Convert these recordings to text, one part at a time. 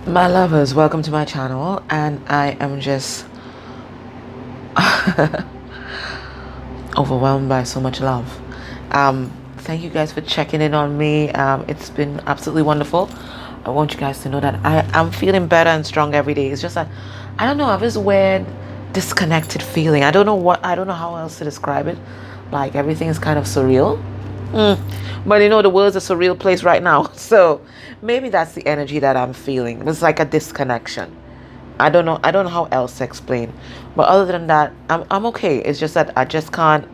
My lovers, welcome to my channel, and I am just overwhelmed by so much love. Thank you guys for checking in on me. It's been absolutely wonderful. I want you guys to know that I'm feeling better and strong every day. It's just that I don't know, I have this weird disconnected feeling. I don't know how else to describe it. Like everything is kind of surreal. But you know, the world's a surreal place right now. So maybe that's the energy that I'm feeling. It's like a disconnection. I don't know how else to explain. But other than that, I'm okay. It's just that I just can't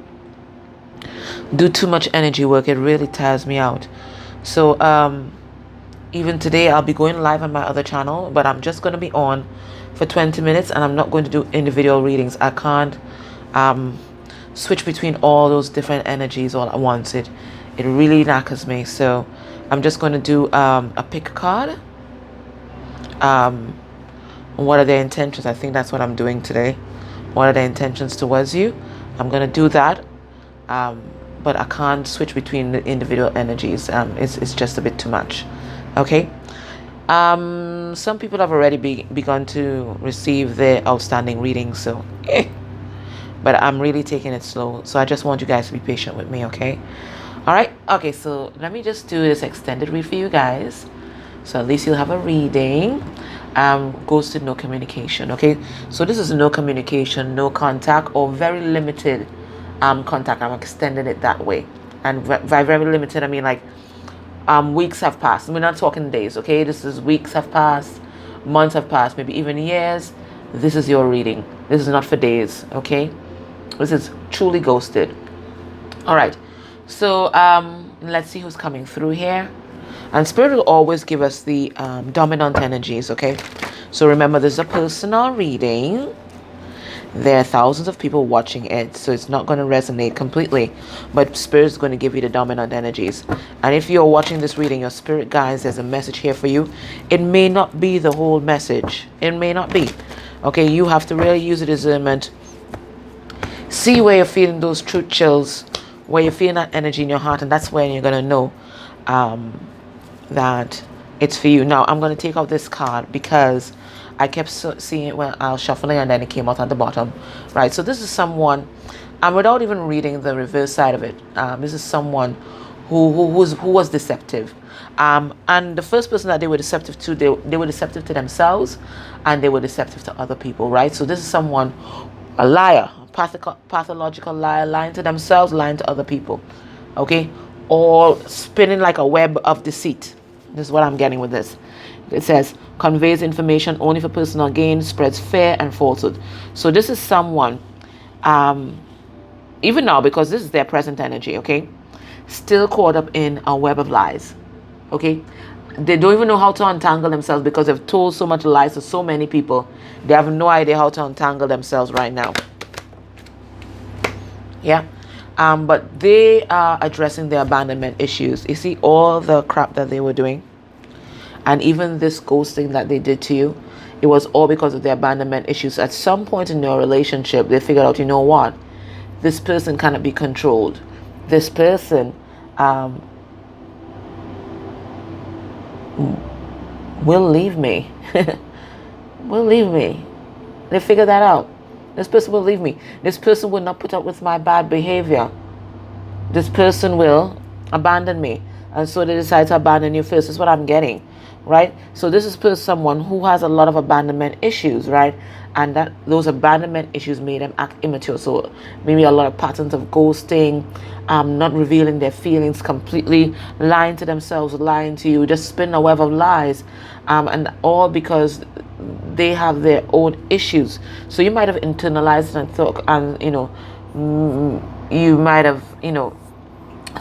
do too much energy work. It really tires me out. So even today I'll be going live on my other channel, but I'm just going to be on for 20 minutes, and I'm not going to do individual readings. I can't switch between all those different energies all at once. It really knackers me. So I'm just going to do a pick card. What are their intentions? I think that's what I'm doing today. What are their intentions towards you? I'm going to do that. But I can't switch between the individual energies. It's just a bit too much. Okay. Some people have already begun to receive their outstanding readings. So but I'm really taking it slow. So I just want you guys to be patient with me, okay? All right. Okay, so let me just do this extended read for you guys. So at least you'll have a reading. Goes to no communication, okay? So this is no communication, no contact, or very limited contact. I'm extending it that way. And by very limited, I mean like weeks have passed. We're not talking days, okay? This is weeks have passed, months have passed, maybe even years. This is your reading. This is not for days, okay? This is truly ghosted. All right. So let's see who's coming through here. And Spirit will always give us the dominant energies, okay? So remember, this is a personal reading. There are thousands of people watching it, so it's not going to resonate completely. But Spirit is going to give you the dominant energies. And if you're watching this reading, your spirit guides, there's a message here for you. It may not be the whole message. It may not be. Okay, you have to really use a discernment. See where you're feeling those truth chills, where you're feeling that energy in your heart, and that's when you're going to know that it's for you. Now, I'm going to take out this card because I kept seeing it when I was shuffling, and then it came out at the bottom. Right, so this is someone, without even reading the reverse side of it, this is someone who was deceptive. And the first person that they were deceptive to, they were deceptive to themselves, and they were deceptive to other people, right? So this is someone, a liar, pathological liar, lying to themselves, lying to other people, okay? All spinning like a web of deceit. This is what I'm getting with this. It says, conveys information only for personal gain, spreads fear and falsehood. So this is someone, even now, because this is their present energy, okay? Still caught up in a web of lies, okay? They don't even know how to untangle themselves because they've told so much lies to so many people. They have no idea how to untangle themselves right now. Yeah. But they are addressing their abandonment issues. You see all the crap that they were doing, and even this ghosting that they did to you, it was all because of their abandonment issues. At some point in your relationship, they figured out, you know what, this person cannot be controlled. This person will leave me. Will leave me. They figured that out. This person will leave me. This person will not put up with my bad behavior. This person will abandon me. And so they decide to abandon you first. That's what I'm getting, right? So this is someone who has a lot of abandonment issues, right? And that those abandonment issues made them act immature. So maybe a lot of patterns of ghosting, not revealing their feelings completely, lying to themselves, lying to you, just spinning a web of lies, and all because they have their own issues. So you might have internalized it and thought, and you might have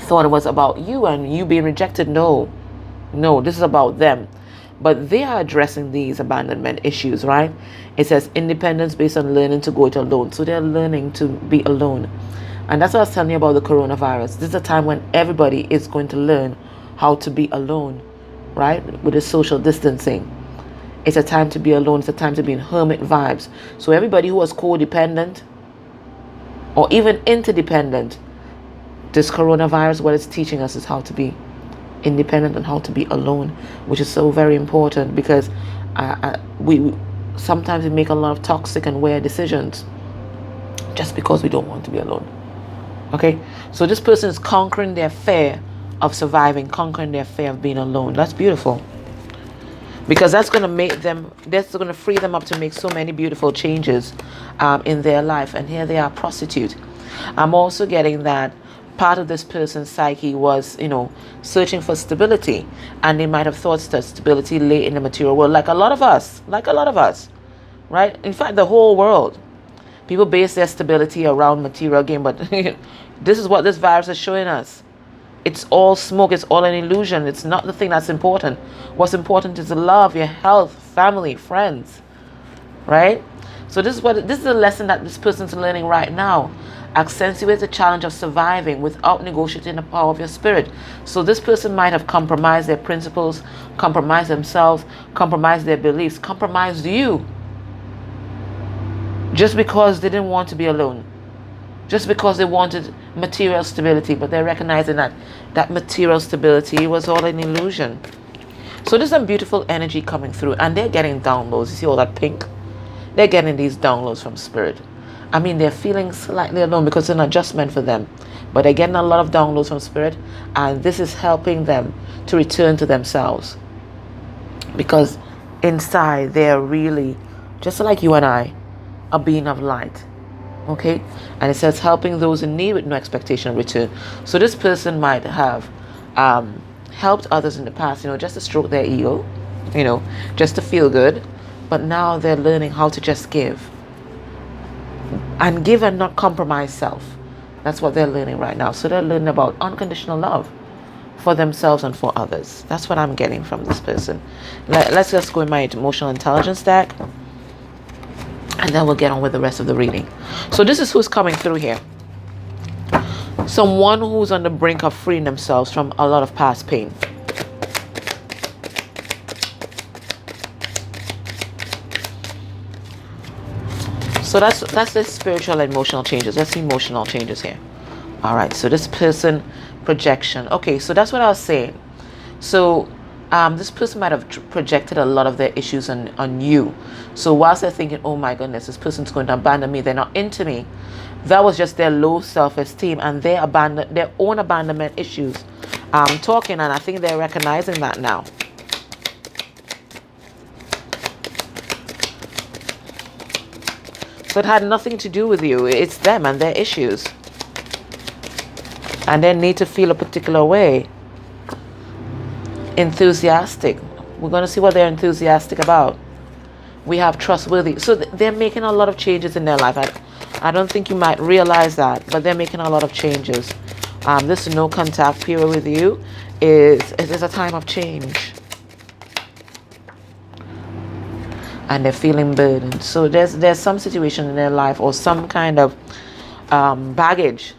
thought it was about you and you being rejected. No, this is about them. But they are addressing these abandonment issues, right? It says independence based on learning to go it alone. So they're learning to be alone. And that's what I was telling you about the coronavirus. This is a time when everybody is going to learn how to be alone, right? With the social distancing. It's a time to be alone. It's a time to be in hermit vibes. So everybody who was codependent or even interdependent, this coronavirus, what it's teaching us is how to be independent and how to be alone, which is so very important, because We sometimes we make a lot of toxic and weird decisions just because we don't want to be alone. Okay, so this person is conquering their fear of surviving, conquering their fear of being alone. That's beautiful, because that's going to make them, that's going to free them up to make so many beautiful changes in their life. And here they are, prostitute. I'm also getting that part of this person's psyche was, searching for stability, and they might have thought that stability lay in the material world, like a lot of us, right? In fact, the whole world, people base their stability around material gain, but this is what this virus is showing us. It's all smoke. It's all an illusion. It's not the thing that's important. What's important is the love, your health, family, friends, right? So this is a lesson that this person's learning right now. Accentuate the challenge of surviving without negotiating the power of your spirit. So this person might have compromised their principles, compromised themselves, compromised their beliefs, compromised you, just because they didn't want to be alone, just because they wanted material stability, but they're recognizing that material stability was all an illusion. So there's some beautiful energy coming through, and they're getting downloads. You see all that pink? They're getting these downloads from spirit. I mean, they're feeling slightly alone because it's an adjustment for them, but they're getting a lot of downloads from spirit, and this is helping them to return to themselves, because inside they're really, just like you and I, a being of light. Okay, and it says helping those in need with no expectation of return. So this person might have helped others in the past, just to stroke their ego, just to feel good, but now they're learning how to just give and not compromise self. That's what they're learning right now. So they're learning about unconditional love for themselves and for others. That's what I'm getting from this person. Let's just go in my emotional intelligence deck, and then we'll get on with the rest of the reading. So this is who's coming through here. Someone who's on the brink of freeing themselves from a lot of past pain. So that's the spiritual and emotional changes. Let's see emotional changes here. All right, so this person, projection. Okay, so that's what I was saying. So this person might have projected a lot of their issues on you. So whilst they're thinking, oh my goodness, this person's going to abandon me, they're not into me, that was just their low self-esteem and their own abandonment issues talking, and I think they're recognizing that now. So it had nothing to do with you. It's them and their issues, and they need to feel a particular way. Enthusiastic. We're going to see what they're enthusiastic about. We have trustworthy. So they're making a lot of changes in their life. I don't think you might realize that, but they're making a lot of changes. This no contact period with you is a time of change, and they're feeling burdened. So there's some situation in their life or some kind of baggage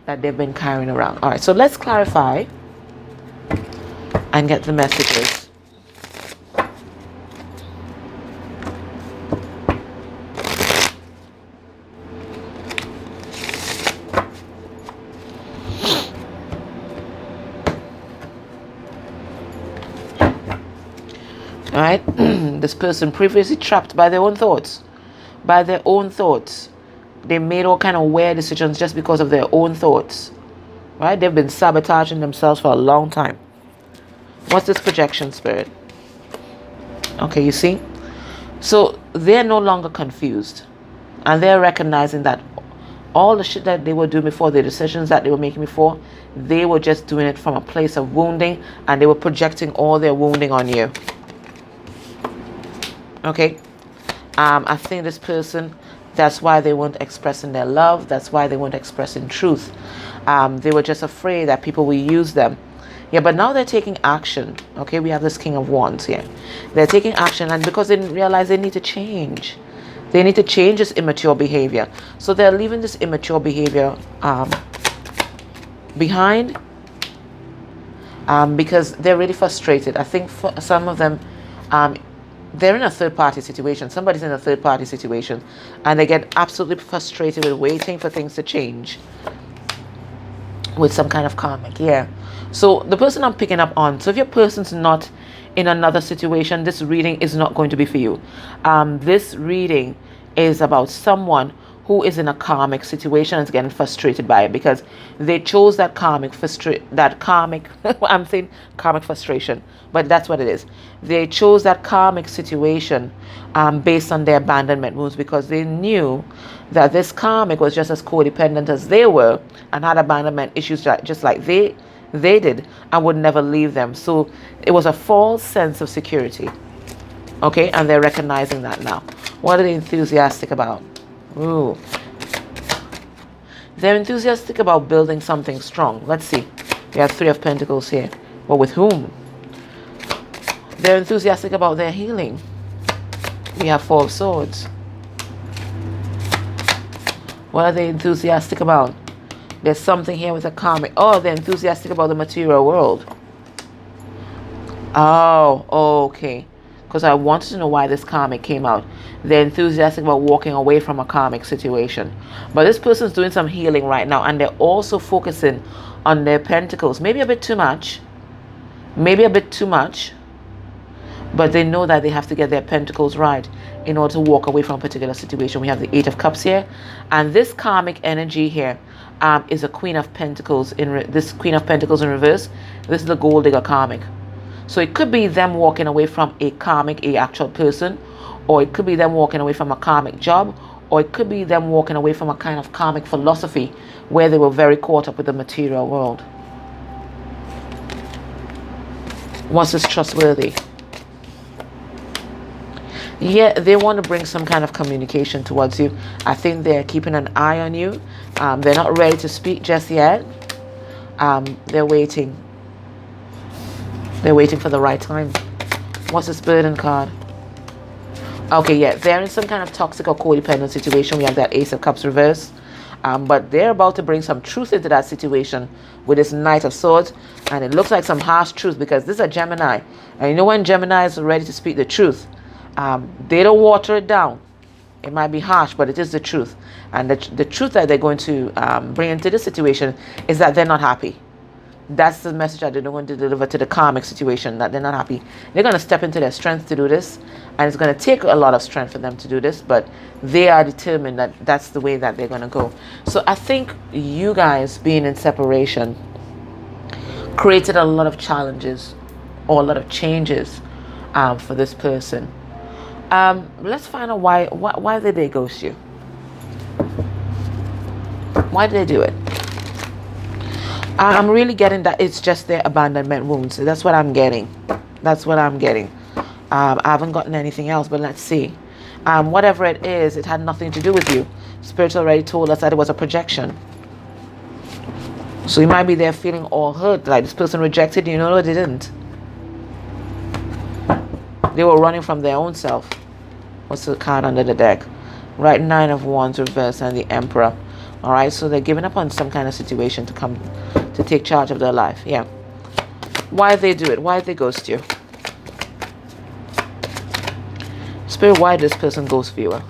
that they've been carrying around. All right, so let's clarify and get the messages. All right, this person previously trapped by their own thoughts. They made all kind of weird decisions just because of their own thoughts. Right? They've been sabotaging themselves for a long time. What's this projection, spirit? Okay, you see? So they're no longer confused, and they're recognizing that all the shit that they were doing before, the decisions that they were making before, they were just doing it from a place of wounding, and they were projecting all their wounding on you. Okay, I think this person, that's why they weren't expressing their love. That's why they weren't expressing truth. They were just afraid that people will use them. Yeah, but now they're taking action. Okay, we have this King of Wands here. They're taking action, and because they realize they need to change. They need to change this immature behavior. So they're leaving this immature behavior behind because they're really frustrated. I think for some of them, they're in a third-party situation. Somebody's in a third-party situation, and they get absolutely frustrated with waiting for things to change with some kind of karmic. Yeah. So the person I'm picking up on, so if your person's not in another situation, this reading is not going to be for you. This reading is about someone who is in a karmic situation and is getting frustrated by it because they chose that karmic I'm saying karmic frustration, but that's what it is. They chose that karmic situation based on their abandonment wounds because they knew that this karmic was just as codependent as they were and had abandonment issues just like they did and would never leave them. So it was a false sense of security. Okay, and they're recognizing that now. What are they enthusiastic about? Ooh. They're enthusiastic about building something strong. Let's see. We have 3 of Pentacles here. But with whom? They're enthusiastic about their healing. We have 4 of Swords. What are they enthusiastic about? There's something here with a karmic. Oh, they're enthusiastic about the material world. Oh, okay. Because I wanted to know why this karmic came out. They're enthusiastic about walking away from a karmic situation. But this person's doing some healing right now. And they're also focusing on their pentacles. Maybe a bit too much. Maybe a bit too much. But they know that they have to get their pentacles right in order to walk away from a particular situation. We have the 8 of Cups here. And this karmic energy here is a Queen of Pentacles. This Queen of Pentacles in reverse. This is the Gold Digger karmic. So it could be them walking away from a karmic, a actual person, or it could be them walking away from a karmic job, or it could be them walking away from a kind of karmic philosophy where they were very caught up with the material world. Was this trustworthy? Yeah, they want to bring some kind of communication towards you. I think they're keeping an eye on you. They're not ready to speak just yet. They're waiting. They're waiting for the right time. What's this burden card? Okay, yeah, they're in some kind of toxic or codependent situation. We have that Ace of Cups reverse. But they're about to bring some truth into that situation with this Knight of Swords. And it looks like some harsh truth because this is a Gemini. And you know when Gemini is ready to speak the truth, they don't water it down. It might be harsh, but it is the truth. And the truth that they're going to bring into this situation is that they're not happy. That's the message that they're going to deliver to the karmic situation, that they're not happy. They're going to step into their strength to do this, and it's going to take a lot of strength for them to do this, but they are determined that that's the way that they're going to go. So I think you guys being in separation created a lot of challenges or a lot of changes for this person. Let's find out why did they ghost you? Why did they do it? I'm really getting that it's just their abandonment wounds. That's what I'm getting. That's what I'm getting. I haven't gotten anything else, but let's see. Whatever it is, it had nothing to do with you. Spirit already told us that it was a projection. So you might be there feeling all hurt, like this person rejected you. No, they didn't. They were running from their own self. What's the card under the deck? Right, 9 of Wands reverse and the Emperor. All right, so they're giving up on some kind of situation to come to take charge of their life. Yeah. Why did they do it? Why did they ghost you? Spirit, why did this person ghost viewer?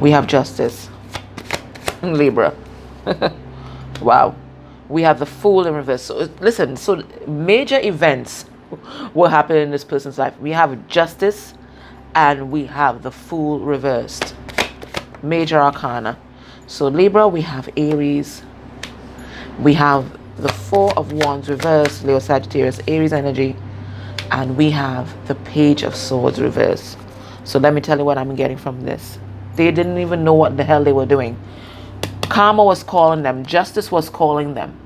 We have Justice. Libra. Wow. We have the Fool in reverse. So listen, so major events will happen in this person's life. We have Justice and we have the Fool reversed. Major arcana. So Libra, we have Aries. We have the 4 of Wands reverse, Leo, Sagittarius, Aries energy. And we have the Page of Swords reverse. So let me tell you what I'm getting from this. They didn't even know what the hell they were doing. Karma was calling them. Justice was calling them.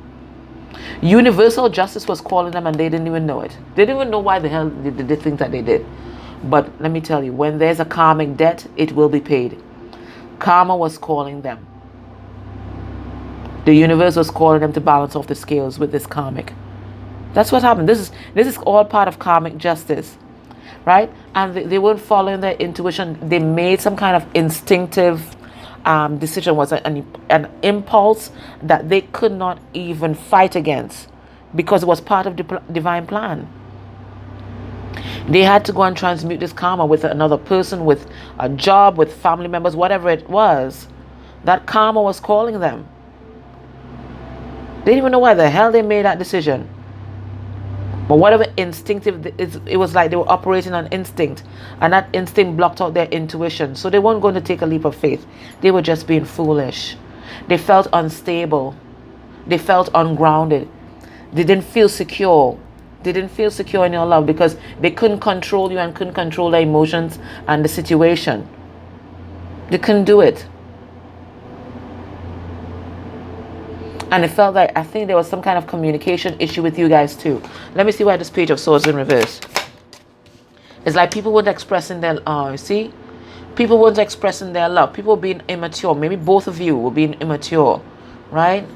Universal justice was calling them and they didn't even know it. They didn't even know why the hell they did the things that they did. But let me tell you, when there's a karmic debt, it will be paid. Karma was calling them. The universe was calling them to balance off the scales with this karmic. That's what happened. This is all part of karmic justice, right? And they weren't following their intuition. They made some kind of instinctive decision, was an impulse that they could not even fight against because it was part of the divine plan. They had to go and transmute this karma with another person, with a job, with family members, whatever it was. That karma was calling them. They didn't even know why the hell they made that decision. But whatever instinctive, it was like they were operating on instinct, and that instinct blocked out their intuition. So they weren't going to take a leap of faith. They were just being foolish. They felt unstable. They felt ungrounded. They didn't feel secure. They didn't feel secure in your love because they couldn't control you and couldn't control their emotions and the situation. They couldn't do it. And it felt like, I think there was some kind of communication issue with you guys too. Let me see why this Page of Swords in reverse. It's like people weren't expressing their, see? People weren't expressing their love. People were being immature. Maybe both of you were being immature, right?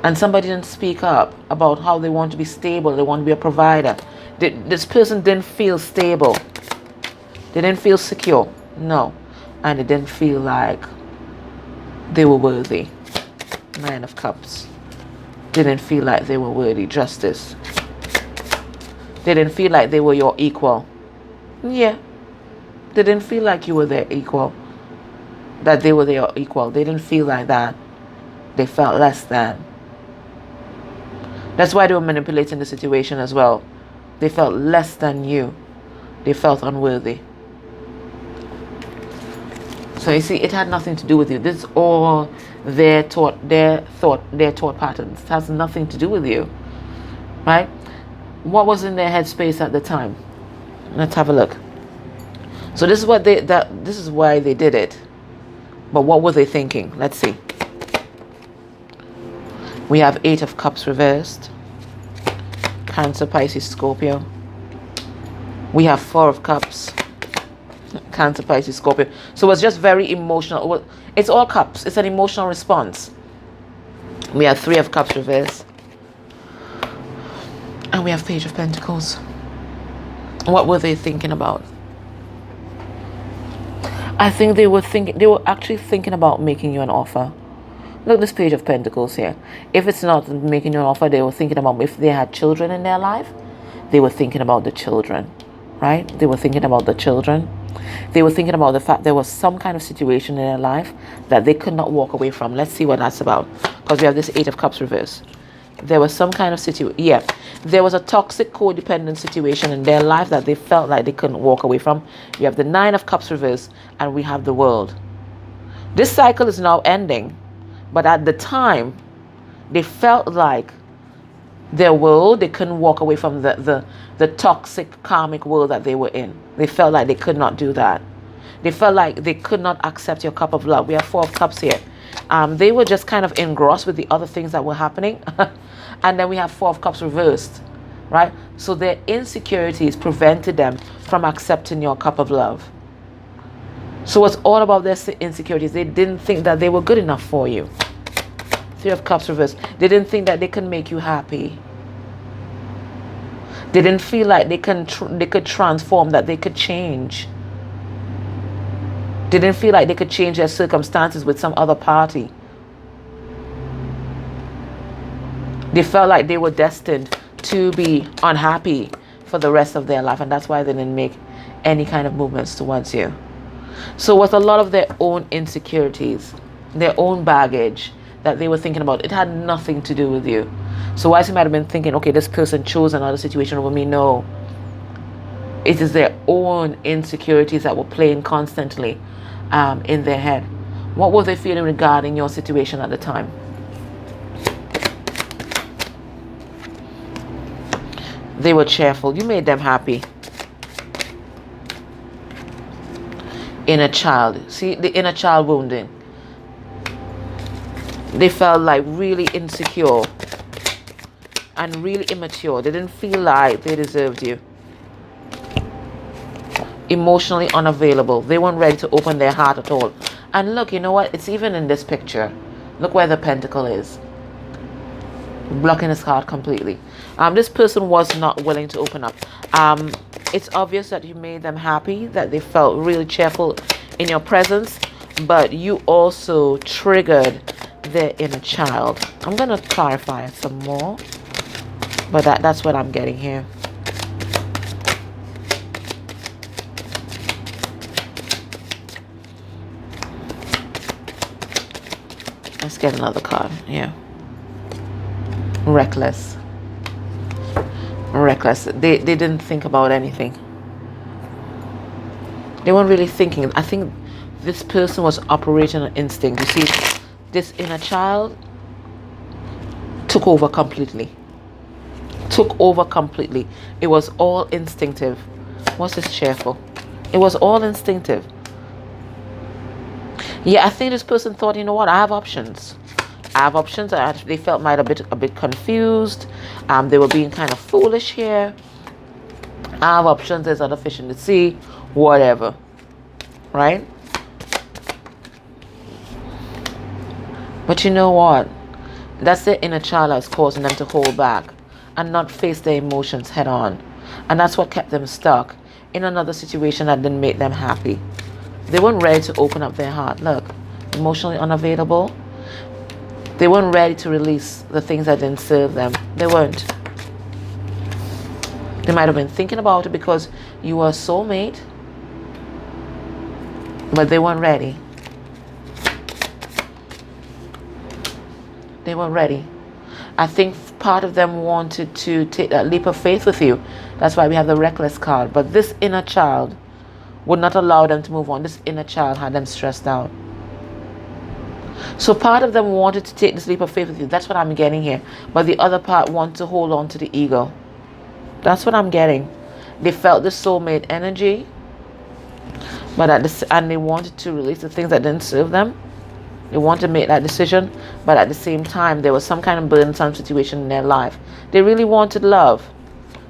And somebody didn't speak up about how they want to be stable. They want to be a provider. This person didn't feel stable. They didn't feel secure. No. And they didn't feel like they were worthy. Nine of Cups. Didn't feel like they were worthy. Justice. They didn't feel like they were your equal. Yeah. They didn't feel like you were their equal. That they were their equal. They didn't feel like that. They felt less than. That's why they were manipulating the situation as well. They felt less than you. They felt unworthy. So you see, it had nothing to do with you. This is all their thought patterns. It has nothing to do with you, right? What was in their headspace at the time? Let's have a look. So this is what this is why they did it. But what were they thinking? Let's see. We have 8 of Cups reversed. Cancer, Pisces, Scorpio. We have 4 of Cups. Cancer, Pisces, Scorpio. So it's just very emotional. It's all cups. It's an emotional response. We have 3 of Cups reversed. And we have Page of Pentacles. What were they thinking about? I think they were actually thinking about making you an offer. Look at this Page of Pentacles here. If it's not making you an offer, they were thinking about, if they had children in their life, they were thinking about the children, right? They were thinking about the children. They were thinking about the fact there was some kind of situation in their life that they could not walk away from. Let's see what that's about. Because we have this 8 of Cups reverse. There was some kind of situation. Yeah. There was a toxic codependent situation in their life that they felt like they couldn't walk away from. We have the 9 of Cups reverse and we have the World. This cycle is now ending. But at the time, they felt like their world, they couldn't walk away from the toxic karmic world that they were in. They felt like they could not do that. They felt like they could not accept your cup of love. We have 4 of Cups here. They were just kind of engrossed with the other things that were happening. And then we have 4 of Cups reversed, right? So their insecurities prevented them from accepting your cup of love. So it's all about their insecurities. They didn't think that they were good enough for you. 3 of Cups reversed. They didn't think that they could make you happy. They didn't feel like they could transform, that they could change. They didn't feel like they could change their circumstances with some other party. They felt like they were destined to be unhappy for the rest of their life, and that's why they didn't make any kind of movements towards you. So with a lot of their own insecurities, their own baggage that they were thinking about, it had nothing to do with you. So whilst you might have been thinking, okay, this person chose another situation over me, no. It is their own insecurities that were playing constantly in their head. What were they feeling regarding your situation at the time? They were cheerful. You made them happy. Inner child. See, the inner child wounding. They felt like really insecure and really immature. They didn't feel like they deserved you. Emotionally unavailable. They weren't ready to open their heart at all. And look, you know what? It's even in this picture. Look where the pentacle is. Blocking his heart completely. This person was not willing to open up. It's obvious that you made them happy, that they felt really cheerful in your presence, but you also triggered their inner child. I'm going to clarify some more, but that's what I'm getting here. Let's get another card. Yeah. Reckless. reckless. They didn't think about anything. They weren't really thinking. I think this person was operating on instinct. You see, this inner child took over completely. It was all instinctive. What's this cheerful? It was all instinctive. Yeah, I think this person thought, you know what, I have options. They felt might a bit confused. They were being kind of foolish here. I have options. There's other fish in the sea. Whatever. Right? But you know what? That's their inner child that's causing them to hold back and not face their emotions head on. And that's what kept them stuck in another situation that didn't make them happy. They weren't ready to open up their heart. Look, emotionally unavailable. They weren't ready to release the things that didn't serve them. They weren't. They might have been thinking about it because you were a soulmate, but they weren't ready. They weren't ready. I think part of them wanted to take that leap of faith with you. That's why we have the reckless card. But this inner child would not allow them to move on. This inner child had them stressed out. So part of them wanted to take this leap of faith with you. That's what I'm getting here. But the other part wanted to hold on to the ego. That's what I'm getting. They felt the soulmate energy, and they wanted to release the things that didn't serve them. They wanted to make that decision, but at the same time, there was some kind of burdensome situation in their life. They really wanted love.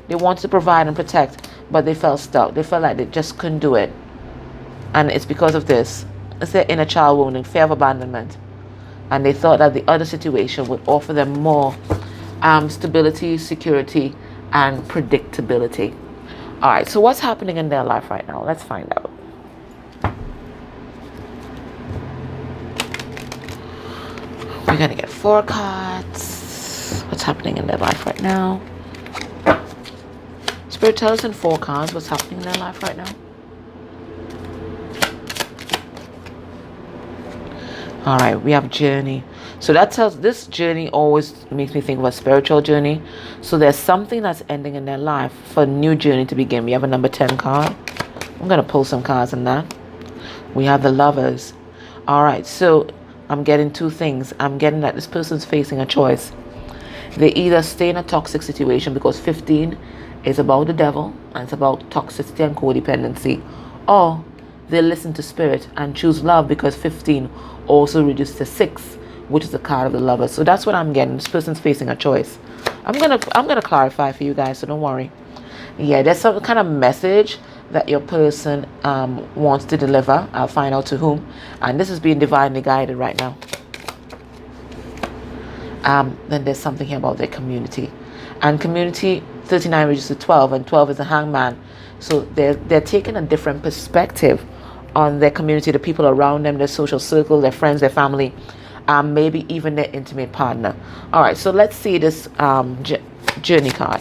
They wanted to provide and protect, but they felt stuck. They felt like they just couldn't do it. And it's because of this. It's their inner child wounding, fear of abandonment. And they thought that the other situation would offer them more stability, security, and predictability. All right, so what's happening in their life right now? Let's find out. We're going to get 4 cards. What's happening in their life right now? Spirit, tell us in 4 cards what's happening in their life right now. All right, we have journey. So that tells, this journey always makes me think of a spiritual journey. So there's something that's ending in their life for a new journey to begin. We have a number 10 card. I'm going to pull some cards in that. We have the Lovers. All right, so I'm getting 2 things. I'm getting that this person's facing a choice. They either stay in a toxic situation because 15 is about the devil and it's about toxicity and codependency, or they listen to spirit and choose love because 15 also reduces to 6, which is the card of the Lover. So that's what I'm getting. This person's facing a choice. I'm gonna clarify for you guys, so don't worry. Yeah, there's some kind of message that your person wants to deliver. I'll find out to whom, and this is being divinely guided right now. Then there's something here about their community, and community 39 reaches to 12, and 12 is the Hangman. So they're taking a different perspective on their community, the people around them, their social circle, their friends, their family, maybe even their intimate partner. All right, so let's see this journey card.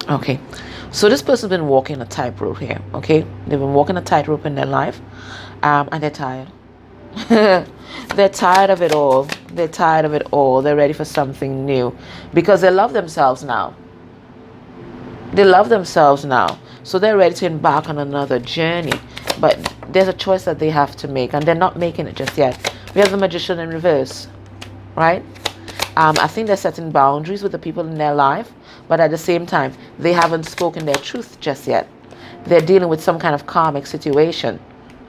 Okay, so this person's been walking a tightrope here. Okay, they've been walking a tightrope in their life, and they're tired. They're tired of it all. They're tired of it all. They're ready for something new because they love themselves now. They love themselves now, so they're ready to embark on another journey. But there's a choice that they have to make, and they're not making it just yet. We have the Magician in reverse, right? I think they're setting boundaries with the people in their life, but at the same time, they haven't spoken their truth just yet. They're dealing with some kind of karmic situation.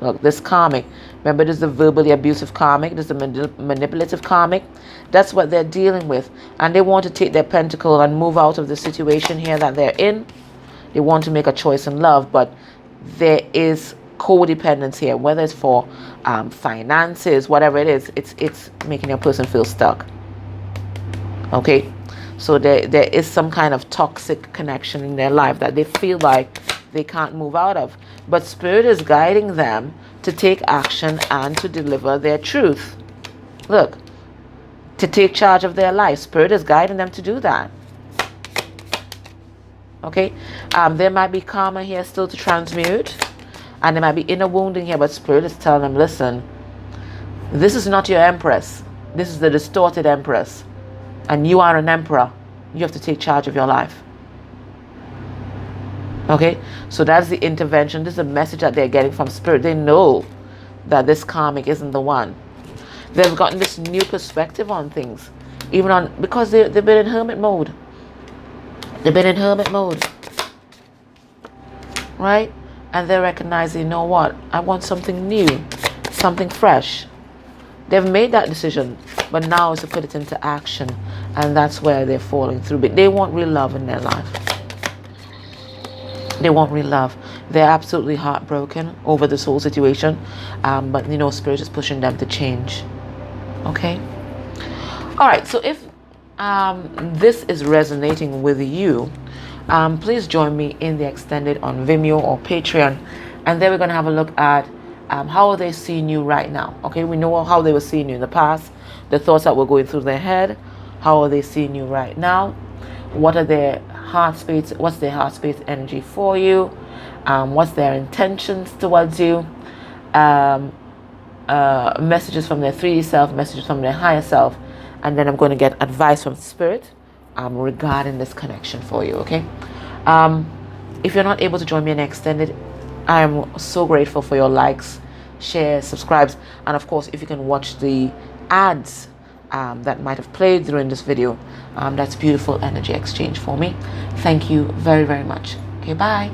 Look, this karmic, remember this is the verbally abusive karmic, this is the manipulative karmic. That's what they're dealing with. And they want to take their pentacle and move out of the situation here that they're in. They want to make a choice in love, but there is codependence here, whether it's for finances, whatever it is, it's making your person feel stuck. Okay, so there is some kind of toxic connection in their life that they feel like they can't move out of. But Spirit is guiding them to take action and to deliver their truth. Look, to take charge of their life. Spirit is guiding them to do that. Okay, there might be karma here still to transmute, and there might be inner wounding here, but Spirit is telling them, listen, this is not your Empress. This is the distorted Empress. and you are an emperor, you have to take charge of your life. Okay, so that's the intervention. This is a message that they're getting from spirit. They know that this karmic isn't the one. They've gotten this new perspective on things, even on, because they've been in hermit mode. They've been in hermit mode, right? And they're recognizing, you know what, I want something new, something fresh. They've made that decision, but now it's to put it into action, and that's where they're falling through. But they want real love in their life. They want real love. They're absolutely heartbroken over this whole situation, but you know, spirit is pushing them to change. Okay. All right. So if this is resonating with you, please join me in the extended on Vimeo or Patreon, and then we're going to have a look at how are they seeing you right now. Okay, we know how they were seeing you in the past, the thoughts that were going through their head. How are they seeing you right now? What are their heart space? What's their heart space energy for you? What's their intentions towards you? Messages from their 3D self, messages from their higher self, and then I'm going to get advice from spirit regarding this connection for you. Okay. If you're not able to join me in extended, I'm so grateful for your likes, shares, subscribes, and of course, if you can watch the ads that might have played during this video, that's beautiful energy exchange for me. Thank you very, very much. Okay, bye.